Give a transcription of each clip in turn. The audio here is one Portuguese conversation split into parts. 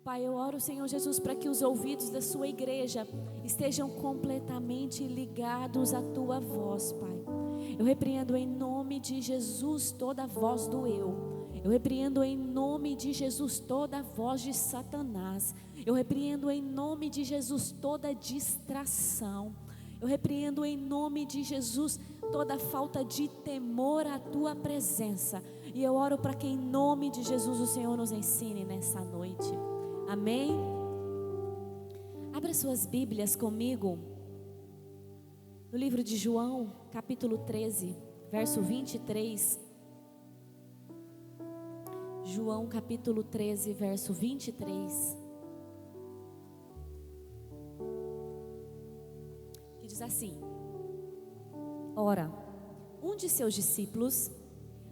Pai, eu oro, Senhor Jesus, para que os ouvidos da sua igreja estejam completamente ligados à tua voz, Pai. Eu repreendo em nome de Jesus toda a voz do eu. Eu repreendo em nome de Jesus toda a voz de Satanás. Eu repreendo em nome de Jesus toda distração. Eu repreendo em nome de Jesus toda falta de temor à tua presença. E eu oro para que em nome de Jesus o Senhor nos ensine nessa noite. Amém? Abra suas Bíblias comigo no livro de João, capítulo 13, verso 23. João, capítulo 13, verso 23. Que diz assim: Ora, um de seus discípulos,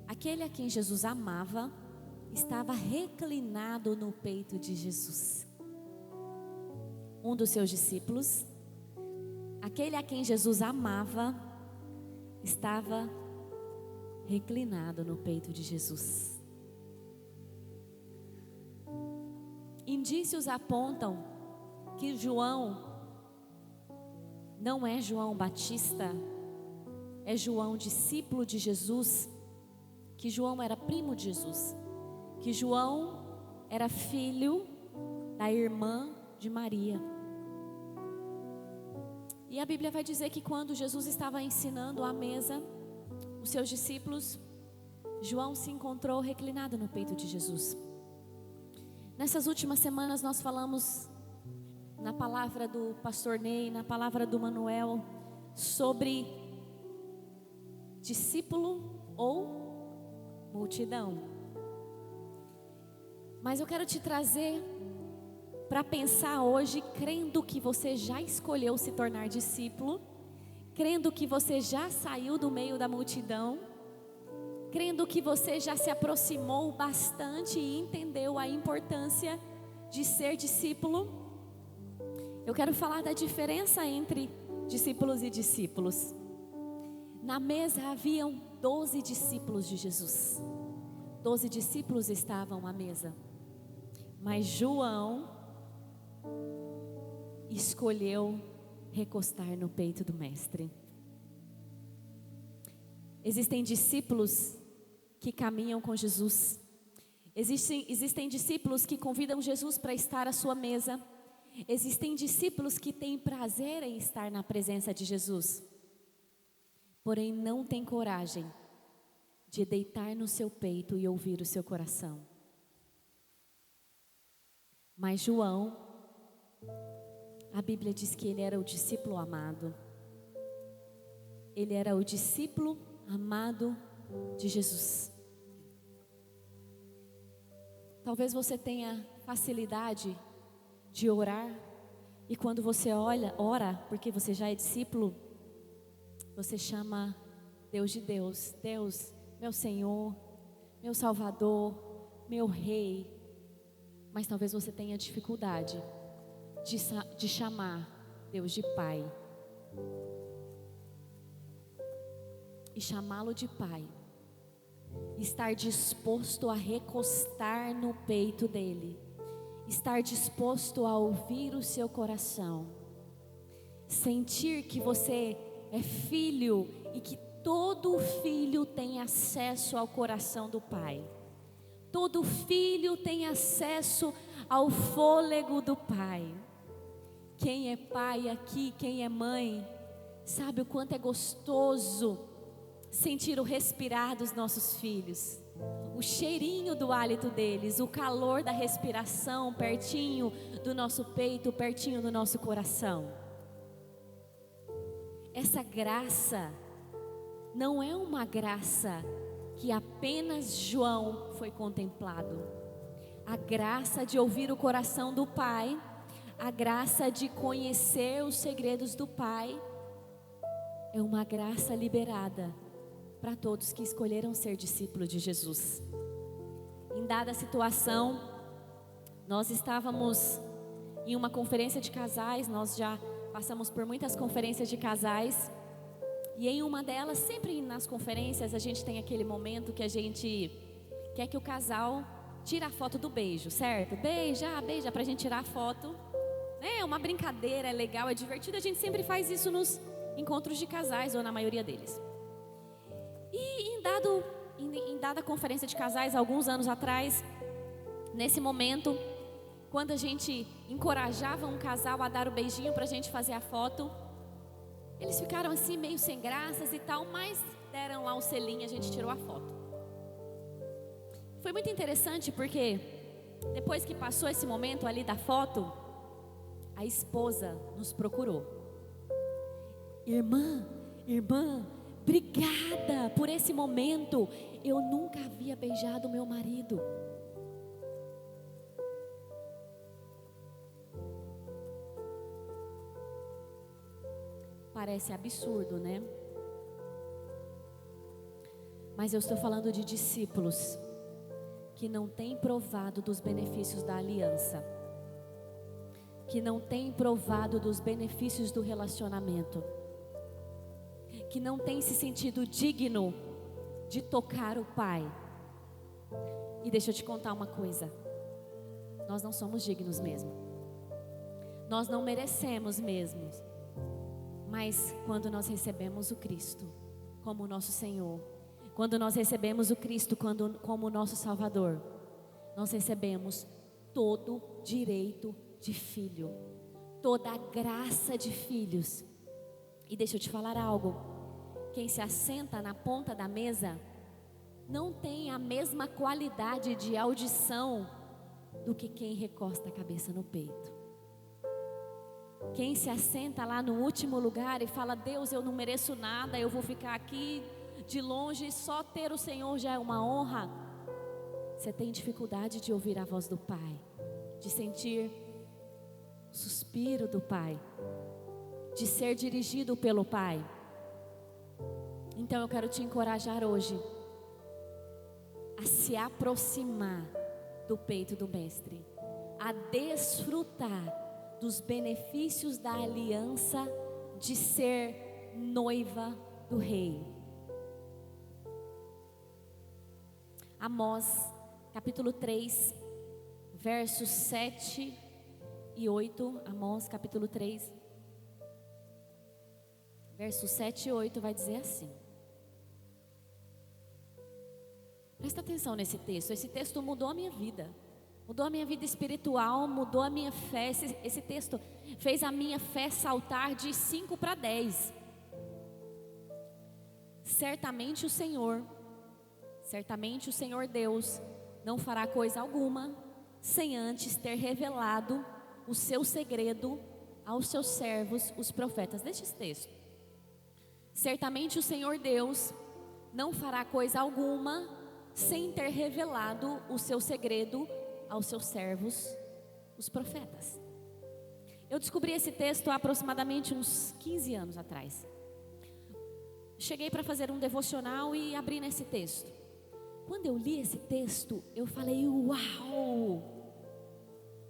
aquele a quem Jesus amava, estava reclinado no peito de Jesus. Um dos seus discípulos, aquele a quem Jesus amava, estava reclinado no peito de Jesus. Indícios apontam que João não é João Batista, é João, discípulo de Jesus, que João era primo de Jesus, que João era filho da irmã de Maria. E a Bíblia vai dizer que quando Jesus estava ensinando à mesa os seus discípulos, João se encontrou reclinado no peito de Jesus. Nessas últimas semanas nós falamos na palavra do pastor Ney, na palavra do Manuel, sobre discípulo ou multidão. Mas eu quero te trazer para pensar hoje, crendo que você já escolheu se tornar discípulo, crendo que você já saiu do meio da multidão, crendo que você já se aproximou bastante e entendeu a importância de ser discípulo. Eu quero falar da diferença entre discípulos e discípulos. Na mesa haviam 12 discípulos de Jesus. 12 discípulos estavam à mesa. Mas João escolheu recostar no peito do mestre. Existem discípulos que caminham com Jesus. Existem discípulos que convidam Jesus para estar à sua mesa. Existem discípulos que têm prazer em estar na presença de Jesus, porém não têm coragem de deitar no seu peito e ouvir o seu coração. Mas João, a Bíblia diz que ele era o discípulo amado. Ele era o discípulo amado de Jesus. Talvez você tenha facilidade de orar, e quando você ora, porque você já é discípulo, você chama Deus de Deus. Deus, meu Senhor, meu Salvador, meu Rei. Mas talvez você tenha dificuldade de chamar Deus de Pai. E chamá-lo de Pai, estar disposto a recostar no peito dele, estar disposto a ouvir o seu coração, sentir que você é filho e que todo filho tem acesso ao coração do Pai. Todo filho tem acesso ao fôlego do Pai. Quem é pai aqui, quem é mãe, sabe o quanto é gostoso sentir o respirar dos nossos filhos, o cheirinho do hálito deles, o calor da respiração pertinho do nosso peito, pertinho do nosso coração. Essa graça não é uma graça que apenas João foi contemplado. A graça de ouvir o coração do Pai, a graça de conhecer os segredos do Pai, é uma graça liberada para todos que escolheram ser discípulos de Jesus. Em dada situação, nós estávamos em uma conferência de casais, nós já passamos por muitas conferências de casais, e em uma delas, sempre nas conferências, a gente tem aquele momento que a gente quer que o casal tira a foto do beijo, certo? Beija, beija pra gente tirar a foto. É uma brincadeira, é legal, é divertido. A gente sempre faz isso nos encontros de casais, ou na maioria deles. E em dada conferência de casais, alguns anos atrás, nesse momento, quando a gente encorajava um casal a dar o beijinho pra gente fazer a foto, eles ficaram assim meio sem graças e tal, mas deram lá um selinho, a gente tirou a foto. Foi muito interessante porque depois que passou esse momento ali da foto, a esposa nos procurou. Irmã, obrigada por esse momento. Eu nunca havia beijado meu marido. Parece absurdo, né? Mas eu estou falando de discípulos que não têm provado dos benefícios da aliança, que não têm provado dos benefícios do relacionamento, que não têm se sentido digno de tocar o Pai. E deixa eu te contar uma coisa: nós não somos dignos mesmo, nós não merecemos mesmo. Mas quando nós recebemos o Cristo como nosso Senhor, quando nós recebemos o Cristo como nosso Salvador, nós recebemos todo direito de filho, toda a graça de filhos. E deixa eu te falar algo: quem se assenta na ponta da mesa não tem a mesma qualidade de audição do que quem recosta a cabeça no peito. Quem se assenta lá no último lugar e fala: Deus, eu não mereço nada, eu vou ficar aqui de longe, só ter o Senhor já é uma honra. Você tem dificuldade de ouvir a voz do Pai, de sentir o suspiro do Pai, de ser dirigido pelo Pai. Então eu quero te encorajar hoje a se aproximar do peito do Mestre, a desfrutar dos benefícios da aliança de ser noiva do Rei. Amós, capítulo 3, versos 7 e 8. Amós, capítulo 3, versos 7 e 8 vai dizer assim. Presta atenção nesse texto. Esse texto mudou a minha vida. Mudou a minha vida espiritual, mudou a minha fé. Esse texto fez a minha fé saltar de 5 para 10. Certamente o Senhor Deus não fará coisa alguma sem antes ter revelado o seu segredo aos seus servos, os profetas. Deixa esse texto. Certamente o Senhor Deus não fará coisa alguma sem ter revelado o seu segredo aos seus servos, os profetas. Eu descobri esse texto há aproximadamente uns 15 anos atrás. Cheguei para fazer um devocional e abri nesse texto. Quando eu li esse texto, eu falei: uau!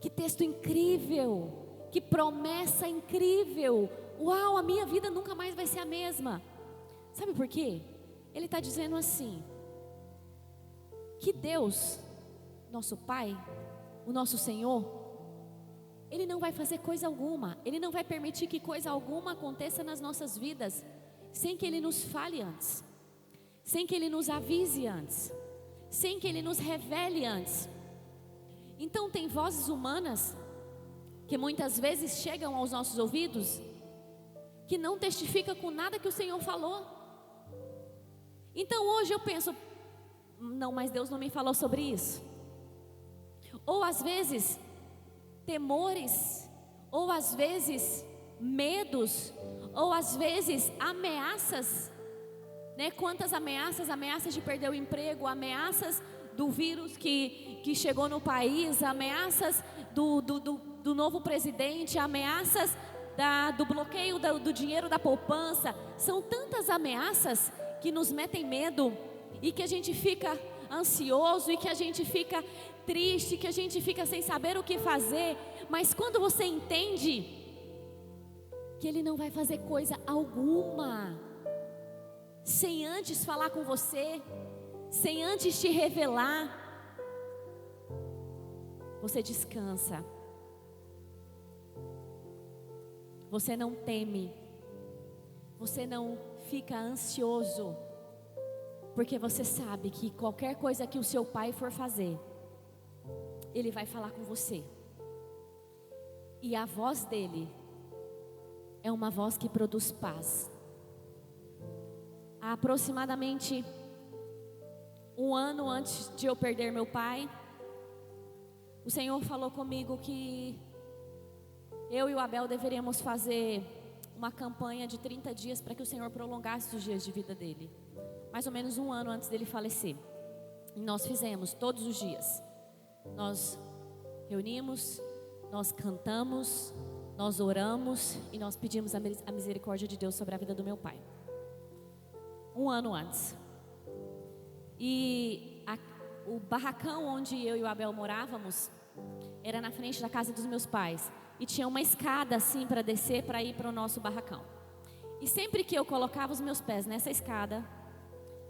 Que texto incrível! Que promessa incrível! Uau, a minha vida nunca mais vai ser a mesma. Sabe por quê? Ele está dizendo assim: que Deus, nosso Pai, o nosso Senhor, Ele não vai fazer coisa alguma, Ele não vai permitir que coisa alguma aconteça nas nossas vidas sem que Ele nos fale antes, sem que Ele nos avise antes, sem que Ele nos revele antes. Então tem vozes humanas que muitas vezes chegam aos nossos ouvidos que não testificam com nada que o Senhor falou. Então hoje eu penso: não, mas Deus não me falou sobre isso. Ou às vezes temores, ou às vezes medos, ou às vezes ameaças, né? Quantas ameaças? Ameaças de perder o emprego, ameaças do vírus que chegou no país, ameaças do novo presidente, ameaças do bloqueio do dinheiro da poupança. São tantas ameaças que nos metem medo e que a gente fica ansioso e que a gente fica triste, que a gente fica sem saber o que fazer. Mas quando você entende que Ele não vai fazer coisa alguma sem antes falar com você, sem antes te revelar, você descansa. Você não teme. Você não fica ansioso. Porque você sabe que qualquer coisa que o seu pai for fazer, ele vai falar com você. E a voz dele é uma voz que produz paz. Há aproximadamente um ano antes de eu perder meu pai, o Senhor falou comigo que eu e o Abel deveríamos fazer uma campanha de 30 dias para que o Senhor prolongasse os dias de vida dele. Mais ou menos um ano antes dele falecer. E nós fizemos todos os dias. Nós reunimos, nós cantamos, nós oramos e nós pedimos a misericórdia de Deus sobre a vida do meu pai. Um ano antes. E o barracão onde eu e o Abel morávamos era na frente da casa dos meus pais. E tinha uma escada assim para descer, para ir para o nosso barracão. E sempre que eu colocava os meus pés nessa escada,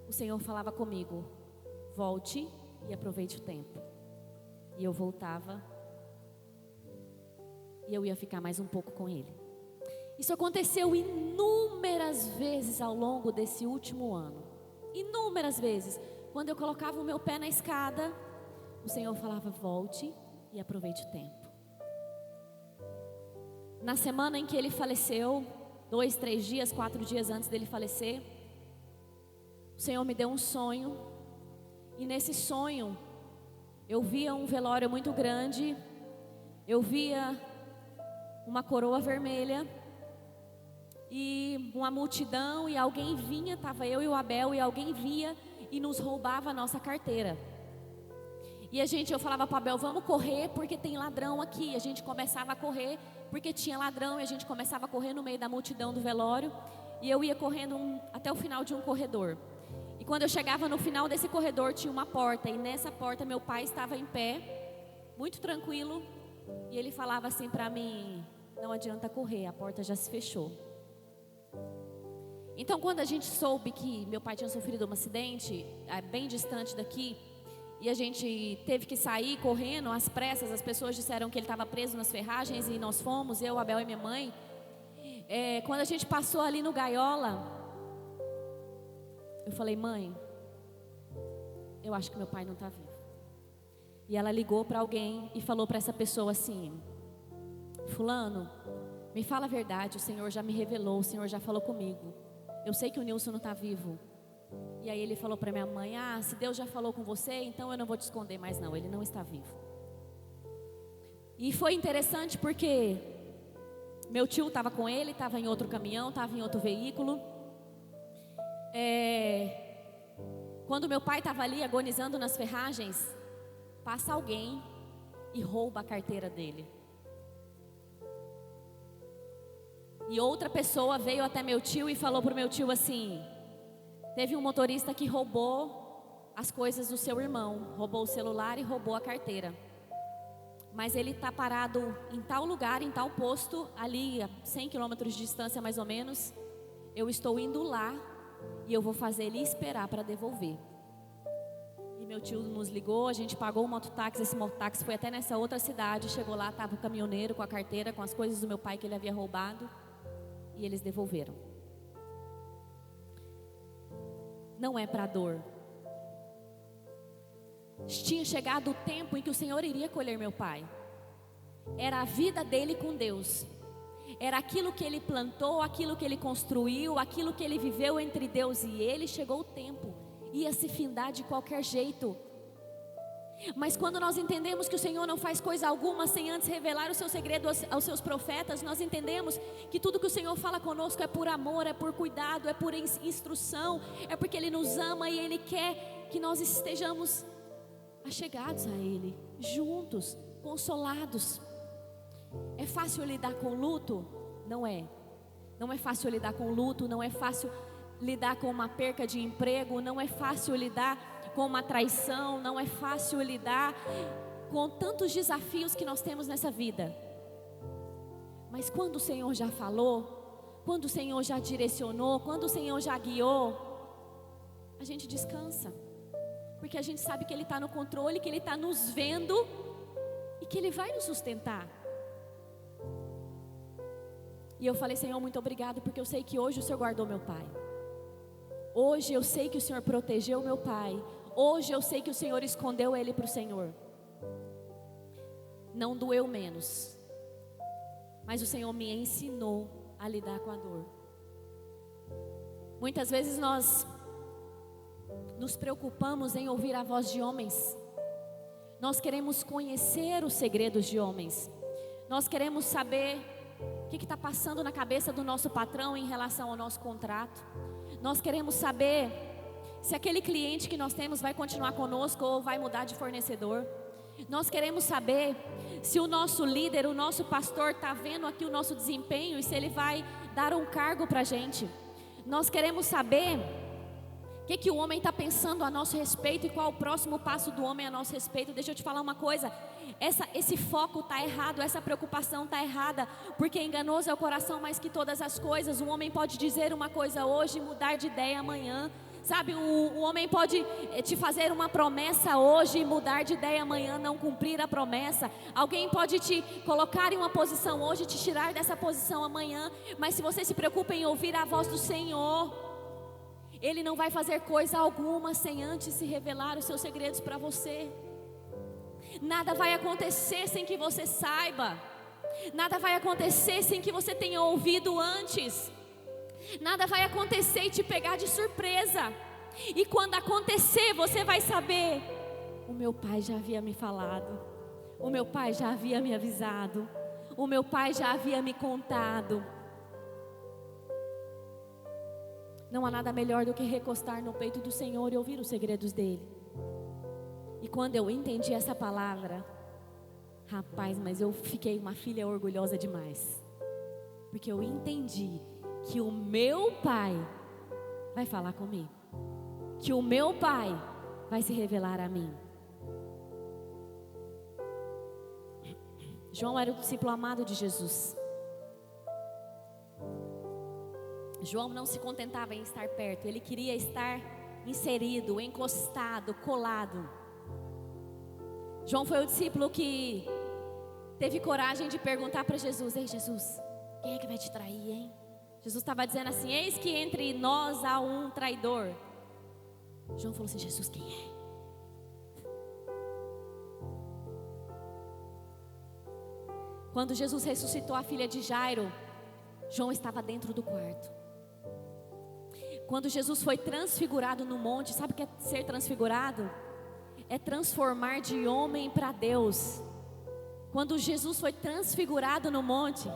o Senhor falava comigo: volte e aproveite o tempo. E eu voltava. E eu ia ficar mais um pouco com ele. Isso aconteceu inúmeras vezes ao longo desse último ano. Inúmeras vezes. Quando eu colocava o meu pé na escada, o Senhor falava: volte e aproveite o tempo. Na semana em que ele faleceu, 2, 3 dias, 4 dias antes dele falecer, o Senhor me deu um sonho. E nesse sonho, eu via um velório muito grande. Eu via uma coroa vermelha e uma multidão, e alguém vinha, estava eu e o Abel, e alguém vinha e nos roubava a nossa carteira. E eu falava para o Abel: vamos correr porque tem ladrão aqui. A gente começava a correr porque tinha ladrão, e a gente começava a correr no meio da multidão do velório. E eu ia correndo até o final de um corredor. E quando eu chegava no final desse corredor, tinha uma porta, e nessa porta meu pai estava em pé, muito tranquilo, e ele falava assim para mim: não adianta correr, a porta já se fechou. Então, quando a gente soube que meu pai tinha sofrido um acidente bem distante daqui, e a gente teve que sair correndo às pressas, as pessoas disseram que ele estava preso nas ferragens, e nós fomos, eu, Abel e minha mãe. Quando a gente passou ali no Gaiola, eu falei: mãe, eu acho que meu pai não está vivo. E ela ligou para alguém e falou para essa pessoa assim: fulano, me fala a verdade, o Senhor já me revelou, o Senhor já falou comigo. Eu sei que o Nilson não está vivo. E aí ele falou para minha mãe: se Deus já falou com você, então eu não vou te esconder mais não, ele não está vivo. E foi interessante porque meu tio estava com ele, estava em outro caminhão, estava em outro veículo. Quando meu pai estava ali agonizando nas ferragens, passa alguém e rouba a carteira dele. E outra pessoa veio até meu tio e falou para o meu tio assim: teve um motorista que roubou as coisas do seu irmão, roubou o celular e roubou a carteira. Mas ele está parado em tal lugar, em tal posto, ali a 100 quilômetros de distância mais ou menos. Eu estou indo lá e eu vou fazer ele esperar para devolver. E meu tio nos ligou, a gente pagou um mototáxi, esse mototáxi foi até nessa outra cidade. Chegou lá, estava o caminhoneiro com a carteira, com as coisas do meu pai que ele havia roubado. E eles devolveram. Não é para dor. Tinha chegado o tempo em que o Senhor iria colher meu pai. Era a vida dele com Deus. Era aquilo que ele plantou, aquilo que ele construiu, aquilo que ele viveu entre Deus e ele. Chegou o tempo, ia se findar de qualquer jeito. Mas quando nós entendemos que o Senhor não faz coisa alguma sem antes revelar o seu segredo aos seus profetas, nós entendemos que tudo que o Senhor fala conosco é por amor, é por cuidado, é por instrução, é porque Ele nos ama e Ele quer que nós estejamos achegados a Ele, juntos, consolados. É fácil lidar com luto? Não é. Não é fácil lidar com luto, não é fácil lidar com uma perca de emprego, não é fácil lidar com uma traição, não é fácil lidar com tantos desafios que nós temos nessa vida. Mas quando o Senhor já falou, quando o Senhor já direcionou, quando o Senhor já guiou, a gente descansa, porque a gente sabe que Ele está no controle, que Ele está nos vendo e que Ele vai nos sustentar. E eu falei: Senhor, muito obrigado, porque eu sei que hoje o Senhor guardou meu pai. Hoje eu sei que o Senhor protegeu meu pai. Hoje eu sei que o Senhor escondeu ele para o Senhor. Não doeu menos, mas o Senhor me ensinou a lidar com a dor. Muitas vezes nós nos preocupamos em ouvir a voz de homens. Nós queremos conhecer os segredos de homens. Nós queremos saber o que está passando na cabeça do nosso patrão em relação ao nosso contrato. Nós queremos saber se aquele cliente que nós temos vai continuar conosco ou vai mudar de fornecedor. Nós queremos saber se o nosso líder, o nosso pastor está vendo aqui o nosso desempenho e se ele vai dar um cargo para a gente. Nós queremos saber o que o homem está pensando a nosso respeito e qual o próximo passo do homem a nosso respeito. Deixa eu te falar uma coisa, esse foco está errado, essa preocupação está errada, porque enganoso é o coração mais que todas as coisas. O homem pode dizer uma coisa hoje e mudar de ideia amanhã. Sabe, o homem pode te fazer uma promessa hoje e mudar de ideia amanhã, não cumprir a promessa. Alguém pode te colocar em uma posição hoje e te tirar dessa posição amanhã. Mas se você se preocupa em ouvir a voz do Senhor, Ele não vai fazer coisa alguma sem antes se revelar os seus segredos para você. Nada vai acontecer sem que você saiba. Nada vai acontecer sem que você tenha ouvido antes. Nada vai acontecer e te pegar de surpresa. E quando acontecer, você vai saber: o meu pai já havia me falado, o meu pai já havia me avisado, o meu pai já havia me contado. Não há nada melhor do que recostar no peito do Senhor e ouvir os segredos dele. E quando eu entendi essa palavra, rapaz, mas eu fiquei uma filha orgulhosa demais. Porque eu entendi que o meu pai vai falar comigo, que o meu pai vai se revelar a mim. João era o discípulo amado de Jesus. João não se contentava em estar perto, ele queria estar inserido, encostado, colado. João foi o discípulo que teve coragem de perguntar para Jesus: ei Jesus, quem é que vai te trair, hein? Jesus estava dizendo assim: eis que entre nós há um traidor. João falou assim: Jesus, quem é? Quando Jesus ressuscitou a filha de Jairo, João estava dentro do quarto. Quando Jesus foi transfigurado no monte, sabe o que é ser transfigurado? É transformar de homem para Deus. Quando Jesus foi transfigurado no monte,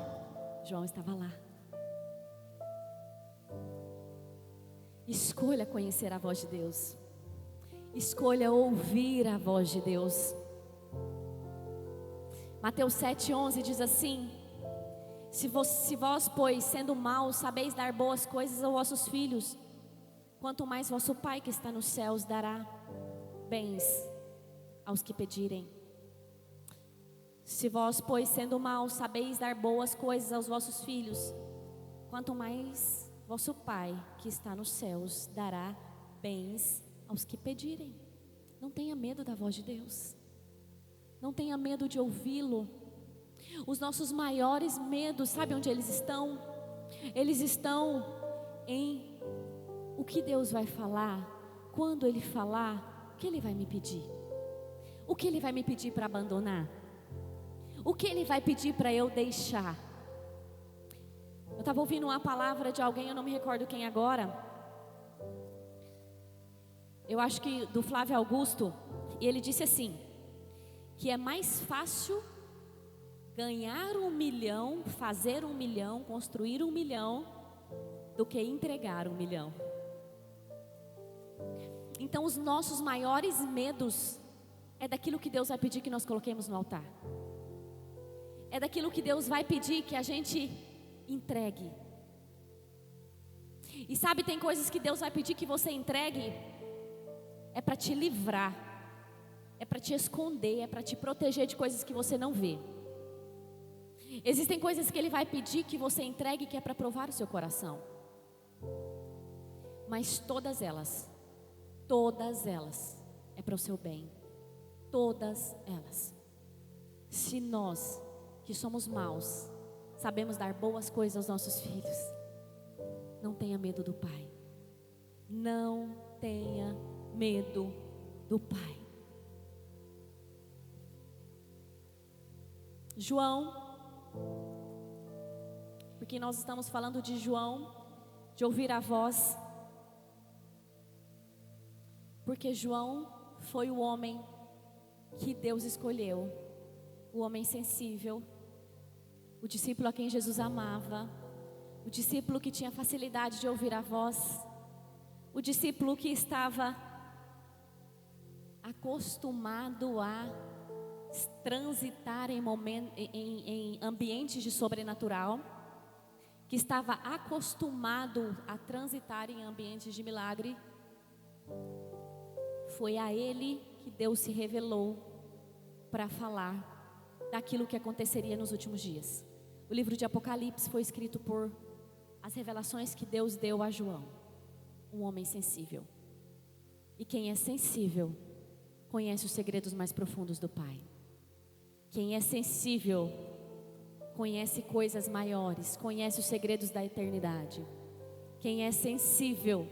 João estava lá. Escolha conhecer a voz de Deus. Escolha ouvir a voz de Deus. Mateus 7,11 diz assim: se vós, pois, sendo maus, sabeis dar boas coisas aos vossos filhos, quanto mais vosso Pai que está nos céus dará bens aos que pedirem. Se vós, pois, sendo maus, sabeis dar boas coisas aos vossos filhos, quanto mais vosso Pai que está nos céus dará bens aos que pedirem. Não tenha medo da voz de Deus. Não tenha medo de ouvi-lo. Os nossos maiores medos, sabe onde eles estão? Eles estão em o que Deus vai falar. Quando Ele falar, o que Ele vai me pedir? O que Ele vai me pedir para abandonar? O que Ele vai pedir para eu deixar? Eu estava ouvindo uma palavra de alguém, eu não me recordo quem agora. Eu acho que do Flávio Augusto. E ele disse assim: que é mais fácil ganhar 1 milhão, fazer 1 milhão, construir 1 milhão, do que entregar 1 milhão. Então os nossos maiores medos é daquilo que Deus vai pedir que nós coloquemos no altar. É daquilo que Deus vai pedir que a gente entregue. E sabe, tem coisas que Deus vai pedir que você entregue, é para te livrar, é para te esconder, é para te proteger de coisas que você não vê. Existem coisas que Ele vai pedir que você entregue, que é para provar o seu coração. Mas todas elas é para o seu bem. Todas elas. Se nós, que somos maus, sabemos dar boas coisas aos nossos filhos, não tenha medo do Pai. Não tenha medo do Pai. João, porque nós estamos falando de João, de ouvir a voz, porque João foi o homem que Deus escolheu, o homem sensível, o discípulo a quem Jesus amava, o discípulo que tinha facilidade de ouvir a voz, o discípulo que estava acostumado a transitar em ambientes de sobrenatural, que estava acostumado a transitar em ambientes de milagre. Foi a ele que Deus se revelou para falar daquilo que aconteceria nos últimos dias. O livro de Apocalipse foi escrito por as revelações que Deus deu a João, um homem sensível. E quem é sensível conhece os segredos mais profundos do Pai. Quem é sensível conhece coisas maiores, conhece os segredos da eternidade. Quem é sensível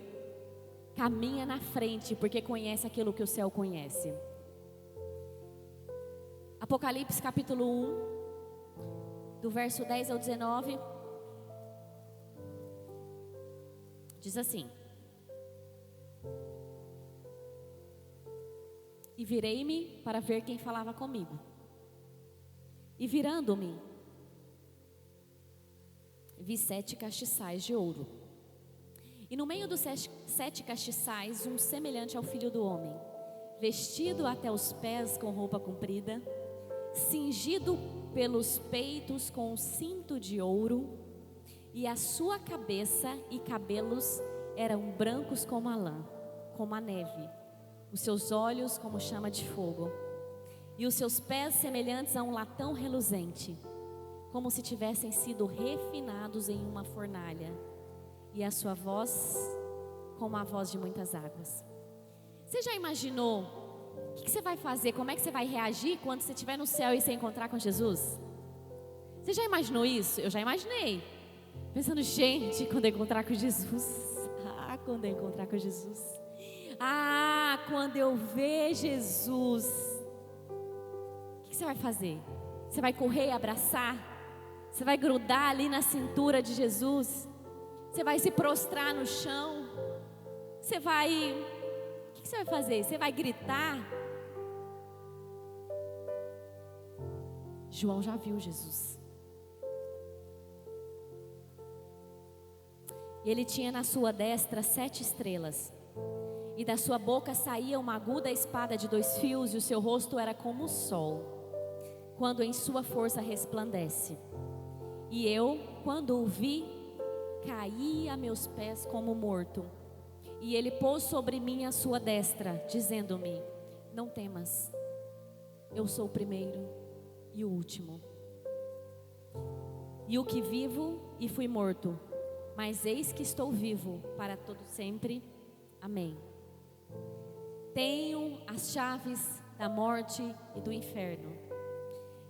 caminha na frente, porque conhece aquilo que o céu conhece. Apocalipse capítulo 1, do verso 10 ao 19, diz assim: E virei-me para ver quem falava comigo. E virando-me, vi 7 castiçais de ouro. E no meio dos 7 castiçais, um semelhante ao Filho do Homem, vestido até os pés com roupa comprida, cingido pelos peitos com um cinto de ouro, e a sua cabeça e cabelos eram brancos como a lã, como a neve, os seus olhos como chama de fogo, e os seus pés semelhantes a um latão reluzente, como se tivessem sido refinados em uma fornalha, e a sua voz como a voz de muitas águas. Você já imaginou o que você vai fazer? Como é que você vai reagir quando você estiver no céu e se encontrar com Jesus? Você já imaginou isso? Eu já imaginei, pensando, gente, quando eu encontrar com Jesus, quando eu encontrar com Jesus, quando eu ver Jesus, o que você vai fazer? Você vai correr e abraçar? Você vai grudar ali na cintura de Jesus? Você vai se prostrar no chão? Você vai... O que você vai fazer? Você vai gritar? João já viu Jesus. E ele tinha na sua destra 7 estrelas. E da sua boca saía uma aguda espada de 2 fios, e o seu rosto era como o sol, quando em sua força resplandece. E eu, quando o vi, caí a meus pés como morto. E ele pôs sobre mim a sua destra, dizendo-me: não temas, eu sou o primeiro e o último, e o que vivo e fui morto, mas eis que estou vivo para todo sempre. Amém. Tenho as chaves da morte e do inferno.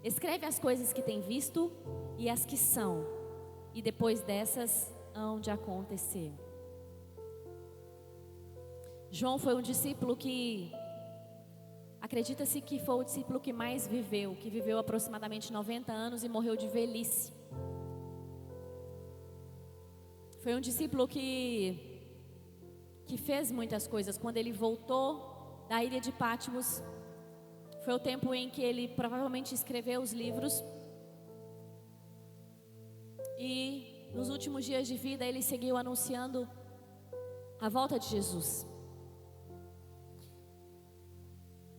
Escreve as coisas que tem visto e as que são, e depois dessas hão de acontecer. João foi um discípulo que, acredita-se que foi o discípulo que mais viveu, que viveu aproximadamente 90 anos e morreu de velhice. Foi um discípulo que fez muitas coisas. Quando ele voltou da ilha de Patmos, foi o tempo em que ele provavelmente escreveu os livros. E nos últimos dias de vida ele seguiu anunciando a volta de Jesus.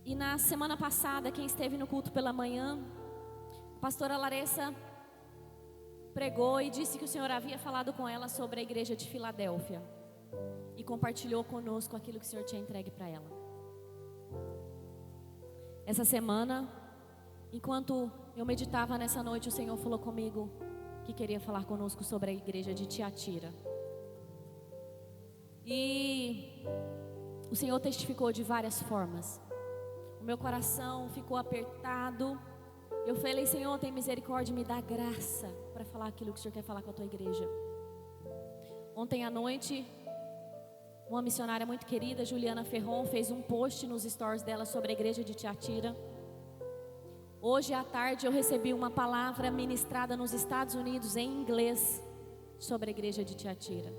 E na semana passada, quem esteve no culto pela manhã, a pastora Larissa pregou e disse que o Senhor havia falado com ela sobre a igreja de Filadélfia. E compartilhou conosco aquilo que o Senhor tinha entregue para ela. Essa semana, enquanto eu meditava nessa noite, o Senhor falou comigo que queria falar conosco sobre a igreja de Tiatira. E o Senhor testificou de várias formas. O meu coração ficou apertado, Eu falei, Senhor, tem misericórdia, me dá graça para falar aquilo que o Senhor quer falar com a tua igreja. Ontem à noite, uma missionária muito querida, Juliana Ferron, fez um post nos stories dela sobre a igreja de Tiatira. Hoje à tarde eu recebi uma palavra ministrada nos Estados Unidos em inglês sobre a igreja de Tiatira.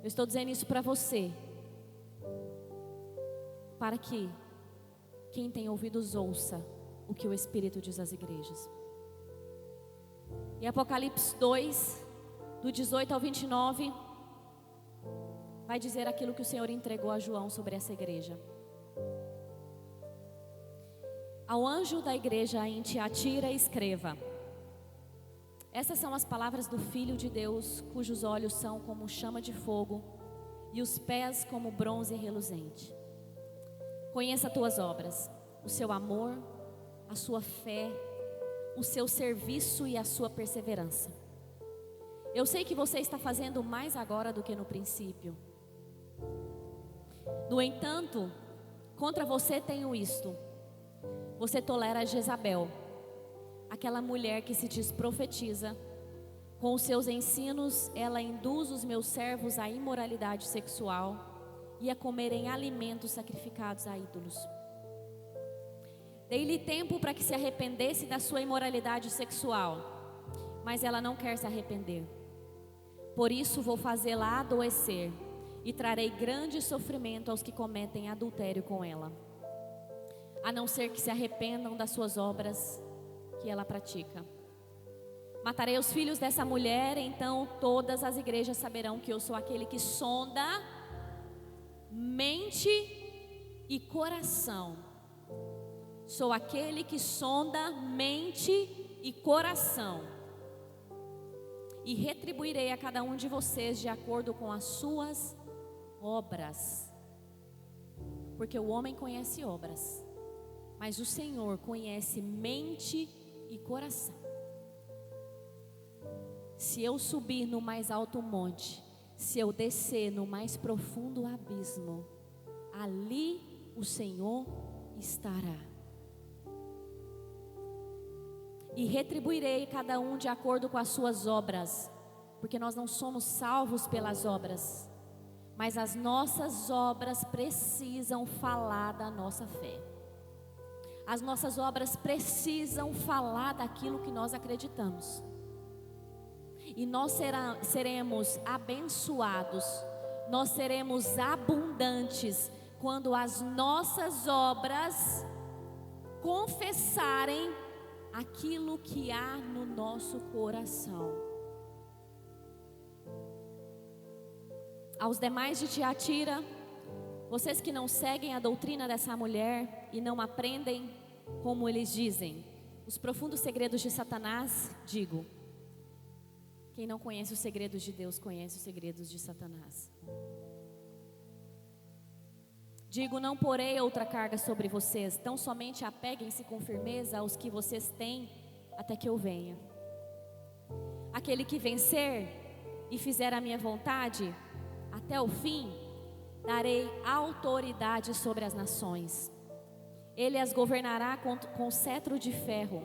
Eu estou dizendo isso para você, para que quem tem ouvidos ouça o que o Espírito diz às igrejas. E Apocalipse 2, do 18 ao 29, vai dizer aquilo que o Senhor entregou a João sobre essa igreja. Ao anjo da igreja em Tiatira escreva: essas são as palavras do Filho de Deus, cujos olhos são como chama de fogo e os pés como bronze reluzente. Conheça as tuas obras, o seu amor, a sua fé, o seu serviço e a sua perseverança. Eu sei que você está fazendo mais agora do que no princípio. No entanto, contra você tenho isto: você tolera Jezabel, aquela mulher que se diz profetiza. Com os seus ensinos, ela induz os meus servos à imoralidade sexual e a comerem alimentos sacrificados a ídolos. Dei-lhe tempo para que se arrependesse da sua imoralidade sexual, mas ela não quer se arrepender. Por isso vou fazê-la adoecer e trarei grande sofrimento aos que cometem adultério com ela, a não ser que se arrependam das suas obras que ela pratica. Matarei os filhos dessa mulher, então todas as igrejas saberão que eu sou aquele que sonda mente e coração. Sou aquele que sonda mente e coração. E retribuirei a cada um de vocês de acordo com as suas obras. Porque o homem conhece obras, mas o Senhor conhece mente e coração. Se eu subir no mais alto monte, se eu descer no mais profundo abismo, ali o Senhor estará. E retribuirei cada um de acordo com as suas obras, porque nós não somos salvos pelas obras, mas as nossas obras precisam falar da nossa fé. As nossas obras precisam falar daquilo que nós acreditamos. E nós seremos abençoados, nós seremos abundantes quando as nossas obras confessarem aquilo que há no nosso coração. Aos demais de Tiatira, vocês que não seguem a doutrina dessa mulher e não aprendem como eles dizem, os profundos segredos de Satanás, digo: quem não conhece os segredos de Deus, conhece os segredos de Satanás. Digo, não porei outra carga sobre vocês, tão somente apeguem-se com firmeza aos que vocês têm, até que eu venha. Aquele que vencer e fizer a minha vontade, até o fim, darei autoridade sobre as nações. Ele as governará com cetro de ferro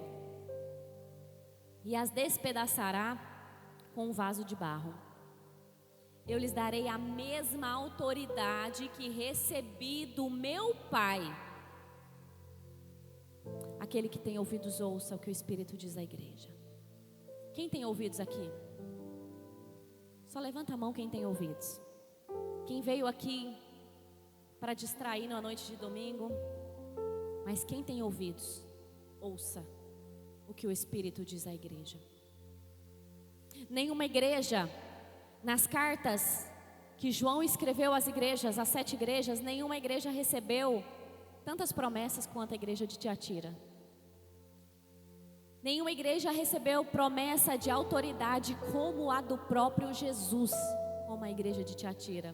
e as despedaçará com um vaso de barro. Eu lhes darei a mesma autoridade que recebi do meu Pai. Aquele que tem ouvidos, ouça o que o Espírito diz à igreja. Quem tem ouvidos aqui? Só levanta a mão quem tem ouvidos. Quem veio aqui para distrair na noite de domingo? Mas quem tem ouvidos, ouça o que o Espírito diz à igreja. Nenhuma igreja, nas cartas que João escreveu às igrejas, às 7 igrejas, nenhuma igreja recebeu tantas promessas quanto a igreja de Tiatira. Nenhuma igreja recebeu promessa de autoridade como a do próprio Jesus, como a igreja de Tiatira.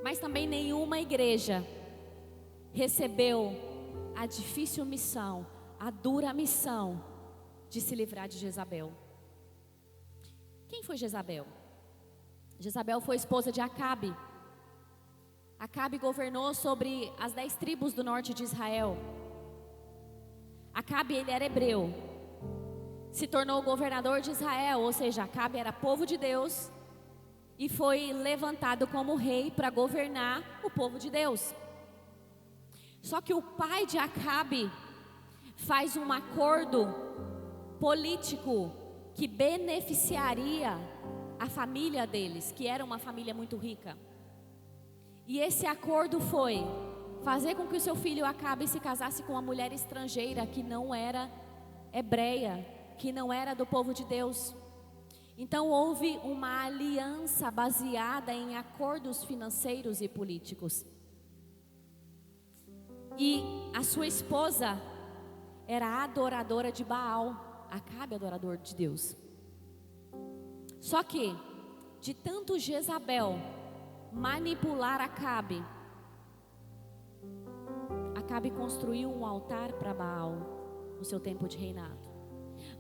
Mas também nenhuma igreja recebeu a difícil missão, a dura missão de se livrar de Jezabel. Quem foi Jezabel? Jezabel foi esposa de Acabe. Acabe governou sobre as 10 tribos do norte de Israel. Acabe, ele era hebreu, se tornou governador de Israel, ou seja, Acabe era povo de Deus e foi levantado como rei para governar o povo de Deus. Só que o pai de Acabe faz um acordo político que beneficiaria a família deles, que era uma família muito rica. E esse acordo foi fazer com que o seu filho Acabe se casasse com uma mulher estrangeira que não era hebreia, que não era do povo de Deus. Então houve uma aliança baseada em acordos financeiros e políticos. E a sua esposa era adoradora de Baal, Acabe adorador de Deus. Só que, de tanto Jezabel manipular Acabe, Acabe construiu um altar para Baal no seu tempo de reinado.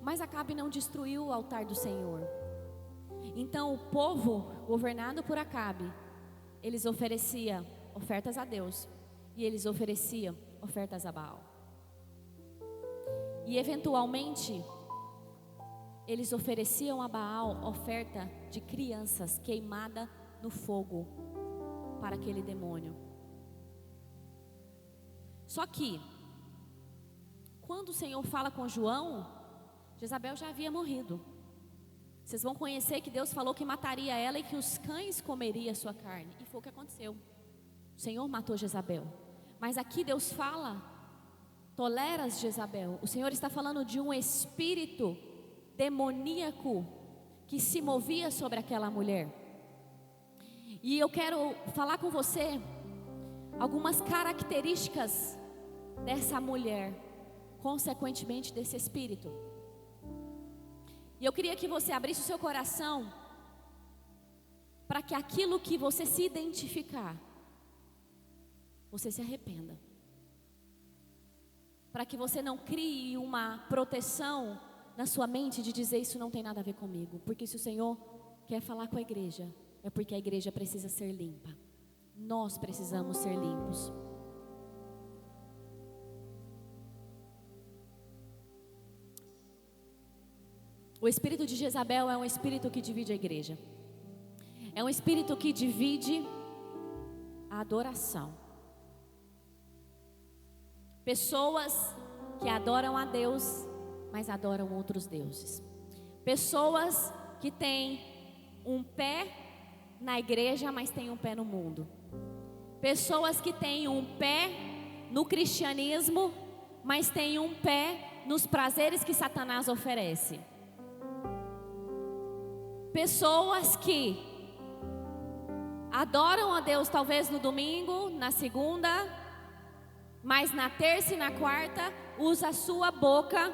Mas Acabe não destruiu o altar do Senhor. Então o povo, governado por Acabe, eles ofereciam ofertas a Deus e eles ofereciam ofertas a Baal. E eventualmente, eles ofereciam a Baal oferta de crianças queimada no fogo para aquele demônio. Só que, quando o Senhor fala com João, Jezabel já havia morrido. Vocês vão conhecer que Deus falou que mataria ela e que os cães comeriam a sua carne. E foi o que aconteceu. O Senhor matou Jezabel. Mas aqui Deus fala: toleras Jezabel. O Senhor está falando de um espírito demoníaco que se movia sobre aquela mulher. E eu quero falar com você algumas características dessa mulher, consequentemente desse espírito. E eu queria que você abrisse o seu coração para que aquilo que você se identificar, você se arrependa. Para que você não crie uma proteção na sua mente de dizer: isso não tem nada a ver comigo. Porque se o Senhor quer falar com a igreja, é porque a igreja precisa ser limpa. Nós precisamos ser limpos. O espírito de Jezabel é um espírito que divide a igreja. É um espírito que divide a adoração. Pessoas que adoram a Deus, mas adoram outros deuses. Pessoas que têm um pé na igreja, mas têm um pé no mundo. Pessoas que têm um pé no cristianismo, mas têm um pé nos prazeres que Satanás oferece. Pessoas que adoram a Deus talvez no domingo, na segunda, mas na terça e na quarta usa a sua boca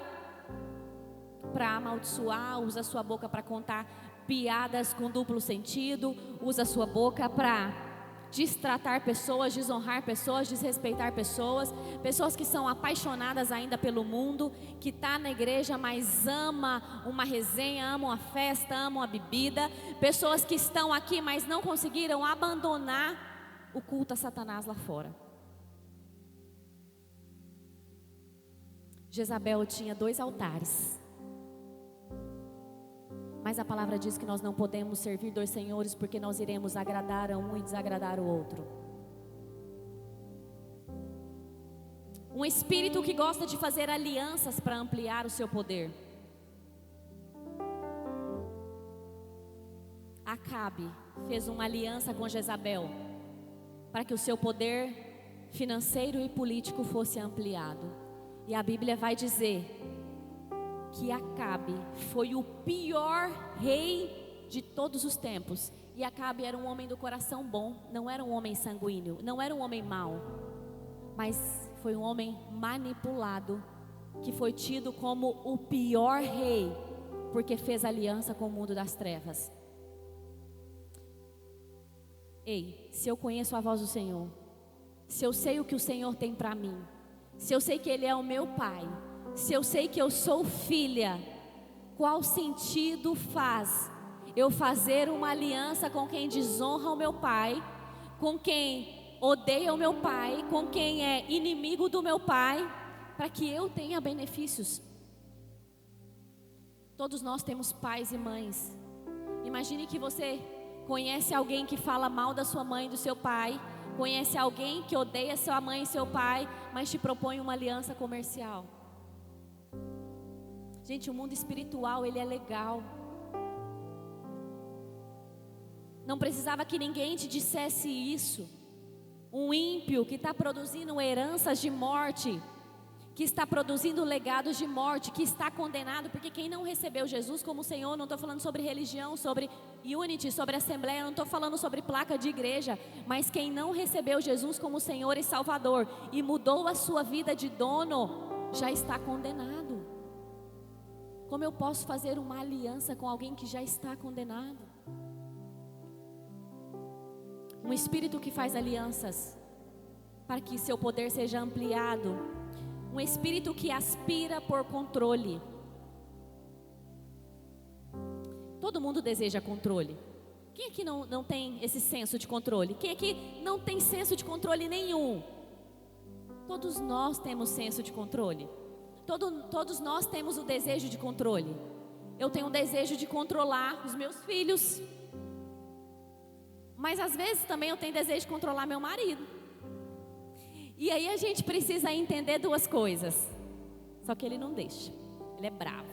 para amaldiçoar, usa a sua boca para contar piadas com duplo sentido, usa a sua boca para destratar pessoas, desonrar pessoas, desrespeitar pessoas, pessoas que são apaixonadas ainda pelo mundo, que está na igreja, mas ama uma resenha, ama uma festa, ama uma bebida, pessoas que estão aqui, mas não conseguiram abandonar o culto a Satanás lá fora. Jezabel tinha 2 altares. Mas a palavra diz que nós não podemos servir 2 senhores, porque nós iremos agradar a um e desagradar o outro. Um espírito que gosta de fazer alianças para ampliar o seu poder. Acabe fez uma aliança com Jezabel para que o seu poder financeiro e político fosse ampliado. E a Bíblia vai dizer que Acabe foi o pior rei de todos os tempos. E Acabe era um homem do coração bom, não era um homem sanguíneo, não era um homem mau, mas foi um homem manipulado, que foi tido como o pior rei, porque fez aliança com o mundo das trevas. Ei, se eu conheço a voz do Senhor, se eu sei o que o Senhor tem para mim, se eu sei que Ele é o meu Pai, se eu sei que eu sou filha, qual sentido faz eu fazer uma aliança com quem desonra o meu pai, com quem odeia o meu pai, com quem é inimigo do meu pai, para que eu tenha benefícios. Todos nós temos pais e mães. Imagine que você conhece alguém que fala mal da sua mãe e do seu pai, conhece alguém que odeia sua mãe e seu pai, mas te propõe uma aliança comercial. Gente, o mundo espiritual, ele é legal. Não precisava que ninguém te dissesse isso. Um ímpio que está produzindo heranças de morte, que está produzindo legados de morte, que está condenado, porque quem não recebeu Jesus como Senhor, não estou falando sobre religião, sobre unity, sobre assembleia, não estou falando sobre placa de igreja, mas quem não recebeu Jesus como Senhor e Salvador e mudou a sua vida de dono, já está condenado. Como eu posso fazer uma aliança com alguém que já está condenado? Um espírito que faz alianças para que seu poder seja ampliado. Um espírito que aspira por controle. Todo mundo deseja controle. Quem aqui não tem esse senso de controle? Quem aqui não tem senso de controle nenhum? Todos nós temos senso de controle. Todos nós temos o desejo de controle. Eu tenho o desejo de controlar os meus filhos. Mas às vezes também eu tenho desejo de controlar meu marido. E aí a gente precisa entender duas coisas. Só que ele não deixa. Ele é bravo.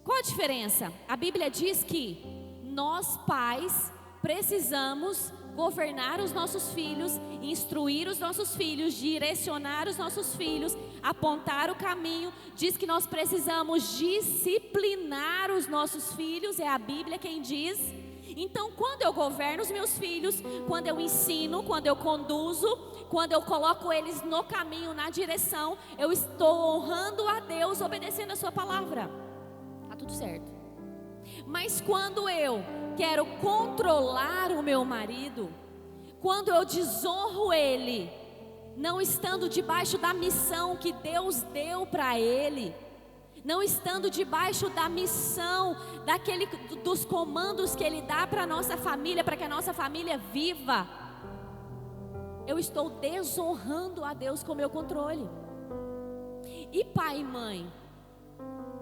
Qual a diferença? A Bíblia diz que nós pais precisamos governar os nossos filhos, instruir os nossos filhos, direcionar os nossos filhos, apontar o caminho. Diz que nós precisamos disciplinar os nossos filhos, é a Bíblia quem diz. Então, quando eu governo os meus filhos, quando eu ensino, quando eu conduzo, quando eu coloco eles no caminho, na direção, eu estou honrando a Deus, obedecendo a sua palavra. Tá tudo certo. Mas quando eu quero controlar o meu marido, quando eu desonro ele, não estando debaixo da missão que Deus deu para ele, não estando debaixo da missão, dos comandos que Ele dá para a nossa família, para que a nossa família viva, eu estou desonrando a Deus com o meu controle. E pai e mãe?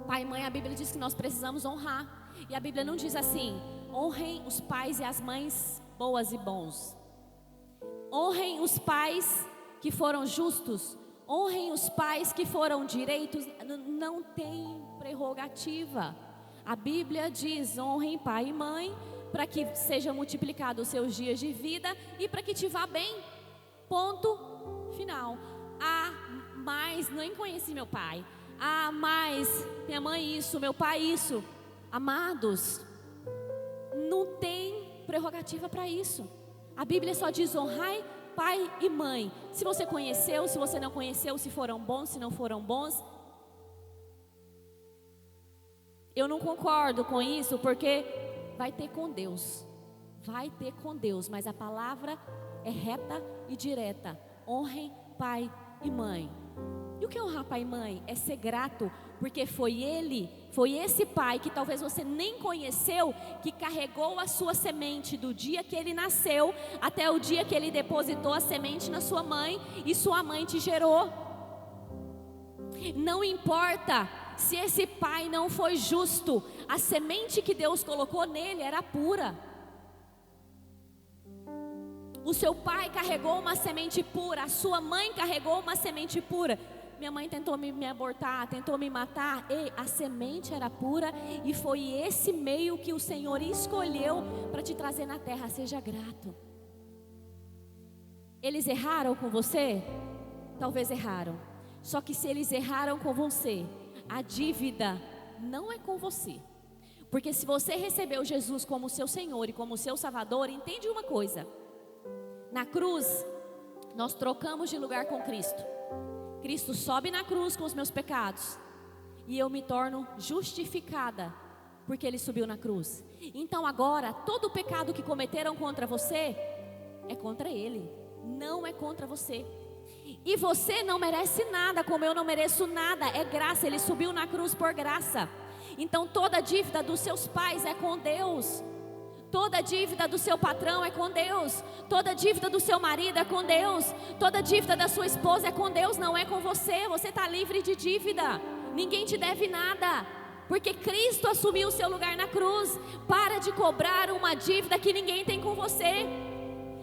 Pai e mãe, a Bíblia diz que nós precisamos honrar. E a Bíblia não diz assim: honrem os pais e as mães boas e bons. Honrem os pais que foram justos. Honrem os pais que foram direitos. Não tem prerrogativa. A Bíblia diz: honrem pai e mãe, para que sejam multiplicados os seus dias de vida e para que te vá bem. Ponto final. Ah, mas nem conheci meu pai. Ah, mas minha mãe isso, meu pai isso. Amados, não tem prerrogativa para isso. A Bíblia só diz: honrai pai e mãe. Se você conheceu, se você não conheceu, se foram bons, se não foram bons. Eu não concordo com isso, porque vai ter com Deus. Vai ter com Deus, mas a palavra é reta e direta. Honrem pai e mãe. E o que é honrar pai e mãe? É ser grato, porque foi esse pai que talvez você nem conheceu, que carregou a sua semente do dia que ele nasceu até o dia que ele depositou a semente na sua mãe e sua mãe te gerou. Não importa se esse pai não foi justo, a semente que Deus colocou nele era pura. O seu pai carregou uma semente pura, a sua mãe carregou uma semente pura. Minha mãe tentou me abortar, tentou me matar. E a semente era pura e foi esse meio que o Senhor escolheu para te trazer na terra. Seja grato. Eles erraram com você? Talvez erraram. Só que se eles erraram com você, a dívida não é com você. Porque se você recebeu Jesus como seu Senhor e como seu Salvador, entende uma coisa. Na cruz, nós trocamos de lugar com Cristo. Cristo sobe na cruz com os meus pecados e eu me torno justificada porque Ele subiu na cruz. Então agora, todo o pecado que cometeram contra você é contra Ele, não é contra você. E você não merece nada, como eu não mereço nada, é graça. Ele subiu na cruz por graça. Então toda a dívida dos seus pais é com Deus. Toda dívida do seu patrão é com Deus. Toda dívida do seu marido é com Deus. Toda dívida da sua esposa é com Deus, não é com você. Você está livre de dívida. Ninguém te deve nada, porque Cristo assumiu o seu lugar na cruz. Para de cobrar uma dívida que ninguém tem com você.